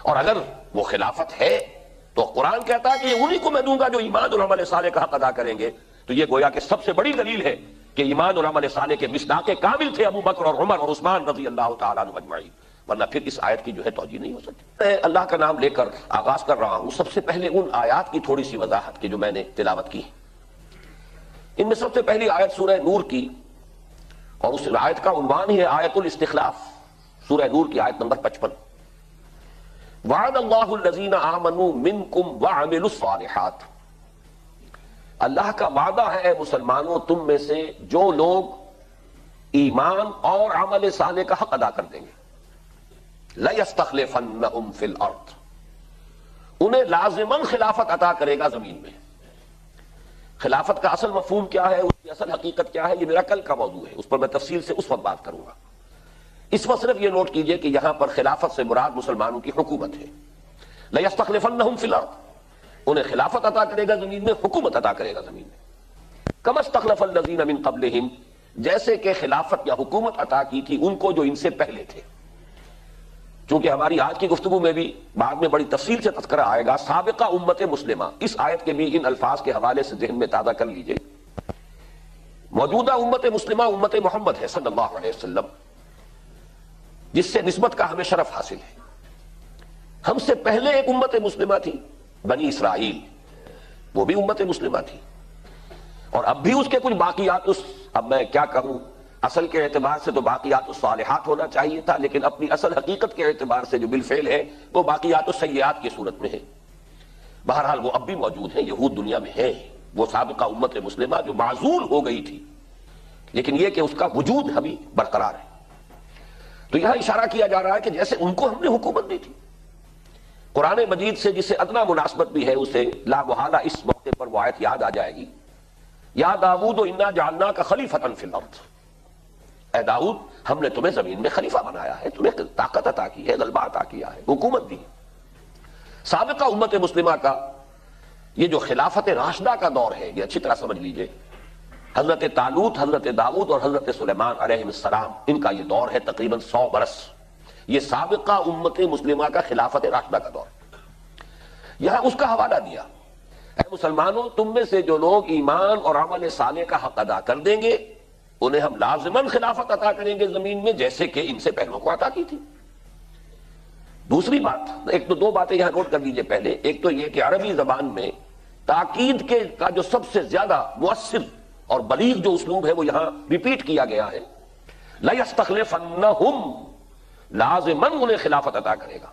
اور اگر وہ خلافت ہے تو قرآن کہتا ہے کہ یہ انہی کو میں دوں گا جو ایمان اور عمل صالح کا حق ادا کریں گے. تو یہ گویا کہ سب سے بڑی دلیل ہے کہ ایمان اور عمل صالح کے مصداق کامل تھے ابو بکر اور عمر اور عثمان رضی اللہ تعالیٰ عنہ اجمعین، ورنہ پھر اس آیت کی جو ہے توجیہ نہیں ہو سکتی. میں اللہ کا نام لے کر آغاز کر رہا ہوں. سب سے پہلے ان آیات کی تھوڑی سی وضاحت کی جو میں نے تلاوت کی. ان میں سب سے پہلی آیت سورہ نور کی، اور اس آیت کا عنوان ہی ہے آیت الاستخلاف. سورہ نور کی آیت نمبر 55. وعد اللہ الذین آمنوا منکم وعملوا الصالحات. اللہ کا وعدہ ہے اے مسلمانوں تم میں سے جو لوگ ایمان اور عمل صالح کا حق ادا کر دیں گے. لَيَسْتَخْلِفَنَّهُمْ فِي الْأَرْضِ. انہیں لازماً خلافت عطا کرے گا زمین میں. خلافت کا اصل مفہوم کیا ہے، اس کی اصل حقیقت کیا ہے، یہ میرا کل کا موضوع ہے، اس پر میں تفصیل سے اس وقت بات کروں گا. اس وقت صرف یہ نوٹ کیجئے کہ یہاں پر خلافت سے مراد مسلمانوں کی حکومت ہے. لَيَسْتَخْلِفَنَّهُمْ فِي الْأَرْضِ. انہیں خلافت عطا کرے گا زمین میں، حکومت عطا کرے گا زمین میں. كَمَا اسْتَخْلَفَ الَّذِينَ مِن قَبْلِهِمْ. جیسے کہ خلافت یا حکومت عطا کی تھی ان کو جو ان سے پہلے تھے. چونکہ ہماری آج کی گفتگو میں بھی بعد میں بڑی تفصیل سے تذکرہ آئے گا سابقہ امت مسلمہ، اس آیت کے بھی ان الفاظ کے حوالے سے ذہن میں تازہ کر لیجئے. موجودہ امت مسلمہ امت محمد ہے صلی اللہ علیہ وسلم، جس سے نسبت کا ہمیں شرف حاصل ہے. ہم سے پہلے ایک امت مسلمہ تھی بنی اسرائیل، وہ بھی امت مسلمہ تھی، اور اب بھی اس کے کچھ باقیات، اب میں کیا کہوں، اصل کے اعتبار سے تو باقیات الصالحات ہونا چاہیے تھا، لیکن اپنی اصل حقیقت کے اعتبار سے جو بالفعل ہے وہ باقیات السیئات کی صورت میں ہے. بہرحال وہ اب بھی موجود ہیں، یہود دنیا میں ہیں، وہ سابقہ امت مسلمہ جو معزول ہو گئی تھی، لیکن یہ کہ اس کا وجود ابھی برقرار ہے. تو یہاں اشارہ کیا جا رہا ہے کہ جیسے ان کو ہم نے حکومت دی تھی. قرآن مجید سے جسے ادنا مناسبت بھی ہے اسے لا محالہ اس موقع پر وہ آیت یاد آ جائے گی. یا داؤد انا جعلناک خلیفۃ فی الارض. اے داؤد ہم نے تمہیں زمین میں خلیفہ بنایا ہے، تمہیں طاقت عطا کی ہے، غلبہ عطا کیا ہے، حکومت دی. سابقہ امت مسلمہ کا یہ جو خلافت راشدہ کا دور ہے یہ اچھی طرح سمجھ لیجئے. حضرت طالوت، حضرت داؤد اور حضرت سلیمان علیہ السلام، ان کا یہ دور ہے تقریباً 100 برس. یہ سابقہ امت مسلمہ کا خلافت راشدہ کا دور. یہاں اس کا حوالہ دیا، اے مسلمانوں تم میں سے جو لوگ ایمان اور عمل صالح کا حق ادا کر دیں گے انہیں ہم لازماً خلافت عطا کریں گے زمین میں، جیسے کہ ان سے پہلوں کو عطا کی تھی. دوسری بات، ایک تو دو باتیں یہاں نوٹ کر لیجئے. پہلے ایک تو یہ کہ عربی زبان میں تاکید کے کا جو سب سے زیادہ مؤثر اور بلیغ جو اسلوب ہے وہ یہاں ریپیٹ کیا گیا ہے. لَيَسْتَخْلِفَنَّهُمْ، لازماً انہیں خلافت عطا کرے گا.